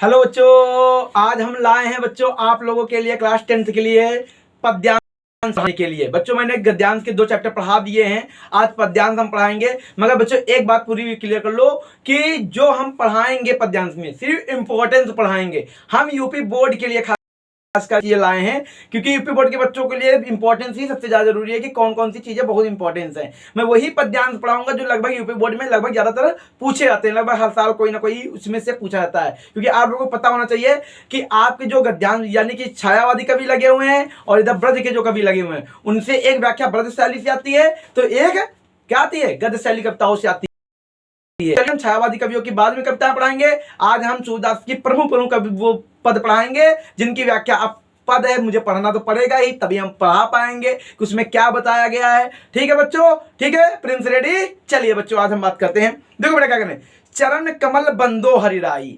Hello बच्चों, आज हम लाए हैं बच्चों आप लोगों के लिए क्लास 10th के लिए पद्यांश पढ़ाने के लिए। बच्चों मैंने गद्यांश के 2 चैप्टर पढ़ा दिए हैं, आज पद्यांश हम पढ़ाएंगे। मगर बच्चों एक बात पूरी क्लियर कर लो कि जो हम पढ़ाएंगे पद्यांश में सिर्फ इंपॉर्टेंस पढ़ाएंगे। हम यूपी बोर्ड के लिए खासकर ये लाए हैं क्योंकि यूपी बोर्ड के बच्चों के लिए इंपॉर्टेंस ही सबसे ज्यादा जरूरी है कि कौन कौन सी चीजें बहुत इंपॉर्टेंस है। मैं वही पद्यांश पढ़ाऊंगा जो लगभग यूपी बोर्ड में लगभग ज्यादातर पूछे जाते हैं, लगभग हर साल कोई ना कोई उसमें से पूछा जाता है। क्योंकि आप लोगों को पता होना चाहिए कि आपके जो गद्यांश यानी कि छायावादी कवि लगे हुए हैं और इधर ब्रज के जो कवि लगे हुए हैं उनसे एक व्याख्या ब्रज शैली से आती है तो एक क्या आती है गद्य शैली कविताओं से आती है। हम छायावादी कवियों की बाद में कविताएं पढ़ाएंगे। आज हम सूरदास की प्रमुख कवि वो पद पढ़ाएंगे जिनकी व्याख्या आप पद है मुझे पढ़ना तो पड़ेगा ही, तभी हम पढ़ा पाएंगे कि उसमें क्या बताया गया है। ठीक है बच्चों, ठीक है प्रिंस रेडी। चलिए बच्चों आज हम बात करते हैं। देखो बेटा क्या करें, चरण कमल बंदो हरिराई,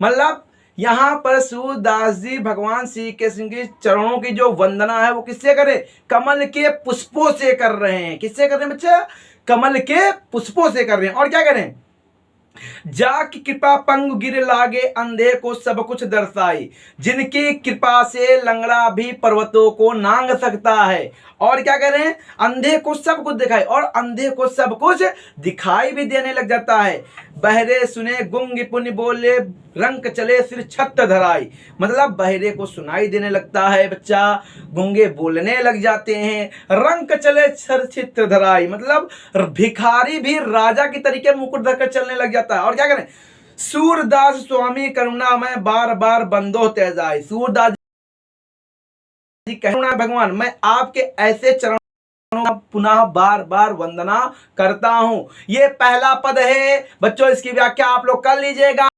मतलब यहां पर सूरदास जी भगवान श्री कृष्ण के चरणों की जो वंदना है वो किससे करें, कमल के पुष्पों से कर रहे हैं। किससे कर रहे हैं बच्चा, कमल के पुष्पों से कर रहे हैं। और क्या करें, जाकी कृपा पंग गिर लागे अंधे को सब कुछ दर्शाई, जिनकी कृपा से लंगड़ा भी पर्वतों को नांग सकता है। और क्या कह रहे हैं, अंधे को सब कुछ दिखाई और अंधे को सब कुछ दिखाई भी देने लग जाता है। बहरे सुने गुंग पुण्य बोले रंग चले सिर छत धराई, मतलब बहरे को सुनाई देने लगता है बच्चा, गूंगे बोलने लग जाते हैं, रंग चले सर चित्र धराई, मतलब भिखारी भी राजा की तरीके मुकुट धरकर चलने लग जाता है। और क्या करें, सूरदास स्वामी करुणा में बार बार बंदो तेजाई, सूरदास जी करुणा भगवान मैं आपके ऐसे चरणों पुनः बार बार वंदना करता हूं। ये पहला पद है बच्चों, इसकी व्याख्या आप लोग कर लीजिएगा,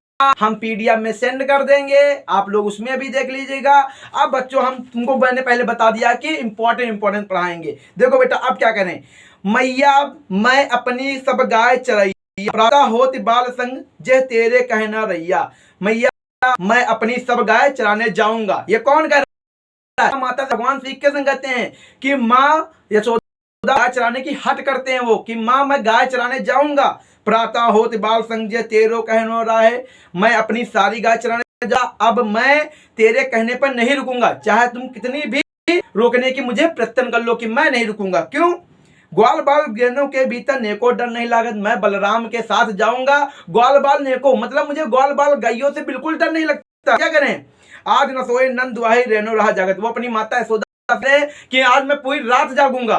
हम पीडीएफ में सेंड कर देंगे, आप लोग उसमें भी देख लीजिएगा। अब बच्चों हम तुमको मैंने पहले बता दिया कि इंपॉर्टेंट पढ़ाएंगे। देखो बेटा अब क्या करें, मैया मैं अपनी सब गाय चरैया, प्रातः होत बाल संग जे तेरे कहना रैया, मैया मैं अपनी सब गाय चराने जाऊंगा। ये कौन कह रहा है, माता भगवान श्री कृष्ण कहते हैं कि माँ यशोदा गाय चराने की हट करते हैं वो कि माँ मैं गाय चराने जाऊंगा। प्रातः होत बाल संग जे तेरो कहनो राहे, मैं अपनी सारी गाय चराने जा, अब मैं तेरे कहने पर नहीं रुकूंगा, चाहे तुम कितनी भी रोकने की मुझे प्रयत्न कर लो कि मैं नहीं रुकूंगा। क्यों, ग्वाल बाल गेंदों के भीतर नेको डर नहीं लागत, मैं बलराम के साथ जाऊंगा। ग्वाल बाल नेको मतलब मुझे ग्वाल बाल गायों से बिल्कुल डर नहीं लगता। क्या करें, आज न सोए नंद दुआही रेनो रहा जगत, वो अपनी माता यशोदा से कि आज मैं पूरी रात जागूंगा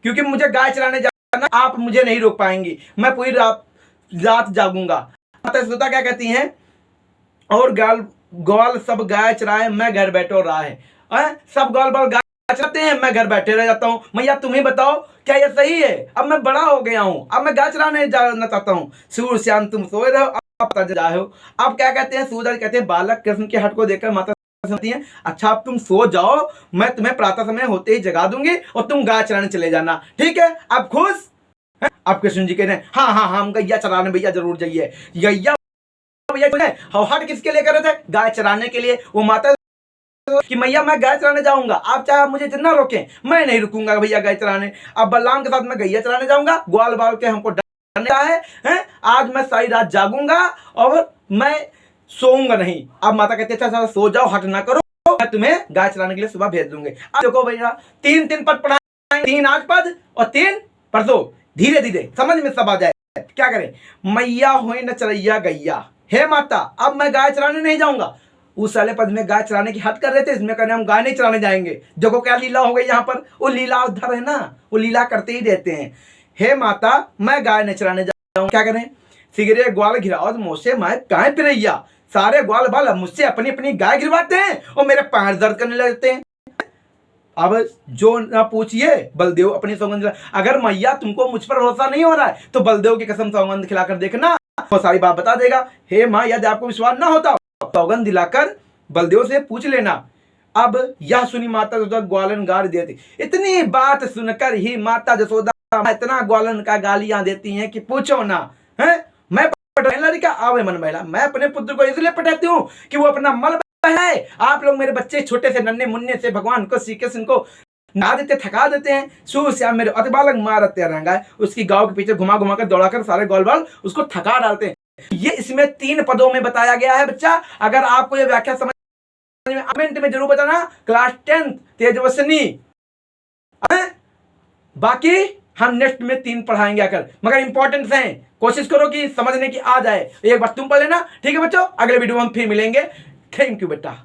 क्योंकि मुझे गाय चराने जाना, आप मुझे नहीं रोक पाएंगी, मैं पूरी रात जागूंगा। माता यशोदा क्या कहती हैं, और ग्वाल सब गाय चराए मैं घर बैठो रहा है, सब ग्वाल बाल गाय चराते हैं मैं घर बैठे रह जाता हूं। मैया तुम्हें बताओ क्या ये सही है, अब मैं बड़ा हो गया हूं, अब मैं गाय चराने जाना चाहता हूं। सूर्य श्याम तुम सोए रहो अब जाए हो। अब क्या कहते हैं, सूरदास कहते हैं बालक कृष्ण के हट को देखकर माता कहती हैं अच्छा अब तुम सो जाओ, मैं तुम्हें प्रातः समय होते ही जगा दूंगी और तुम गाय चराने चले जाना, ठीक है अब खुश। अब कृष्ण जी कहते हैं हाँ हाँ हम गैया चराने भैया जरूर जाइए। गैया भैया हट किसके लिए कर रहे थे, गाय चराने के लिए। वो माता कि मैया मैं गाय चराने जाऊंगा, आप चाहे मुझे जितना रोकें मैं नहीं रुकूंगा भैया गाय चराने। अब बलराम के साथ मैं गैया चराने जाऊंगा, ग्वाल बाल के हमको डरने है, आज मैं सारी रात जागूंगा और मैं सोऊंगा नहीं। अब माता कहते हैं अच्छा सो जाओ हट ना करो, मैं तुम्हें गाय चराने के लिए सुबह भेज दूंगी। अब देखो भैया 3 पद पढ़ाएंगे, 3 आज पद और 3 परसों, धीरे धीरे समझ में सब आ जाए। क्या करें, मैया हुई न चरैया गैया, हे माता अब मैं गाय चराने नहीं जाऊंगा। उस वाले पद में गाय चराने की हट कर रहे थे, इसमें कहने हम गाय नहीं चराने जाएंगे। देखो क्या लीला हो गई यहाँ पर, वो लीला उधर है ना, वो लीला करते ही रहते हैं। हे माता मैं गाय नहीं चराने जाऊंगा। क्या करें, सिगरे ग्वाल घिराओ मुझसे मैं गाय पिरैया, सारे ग्वाल बाल मुझसे अपनी अपनी गाय गिरवाते हैं और मेरे पैर दर्द करने लगते हैं। अब जो ना पूछिए बलदेव अपनी सौगंध, अगर मैया तुमको मुझ पर भरोसा नहीं हो रहा है तो बलदेव की कसम सौगंध खिलाकर देखना, वो सारी बात बता देगा। हे माँ यदि आपको विश्वास ना होता सौगंध दिलाकर बलदेव से पूछ लेना। अब यह सुनी माता यशोदा ग्वालन गार देती, इतनी बात सुनकर ही माता यशोदा इतना ग्वालन का गालियां देती हैं कि पूछो ना। है मैं लड़का आवे मन महिला, मैं अपने पुत्र को इसलिए पढ़ाती हूँ कि वो अपना मल है। आप लोग मेरे बच्चे छोटे से नन्हे मुन्ने से भगवान को श्री कृष्ण को ना देते थका देते हैं। सूर्य श्याम मेरे अति बालक मारते रंगा है, उसकी गांव के पीछे घुमा घुमा कर दौड़ाकर सारे ग्वाल बाल उसको थका डालते हैं। ये इसमें 3 पदों में बताया गया है बच्चा। अगर आपको ये व्याख्या समझ में कमेंट में जरूर बताना। क्लास 10 तेजस्विनी। बाकी हम नेक्स्ट में 3 पढ़ाएंगे आकर, मगर इंपॉर्टेंट हैं, कोशिश करो कि समझने की आ जाए। एक बार तुम पढ़ लेना, ठीक है बच्चों। अगले वीडियो में हम फिर मिलेंगे। थैंक यू बेटा।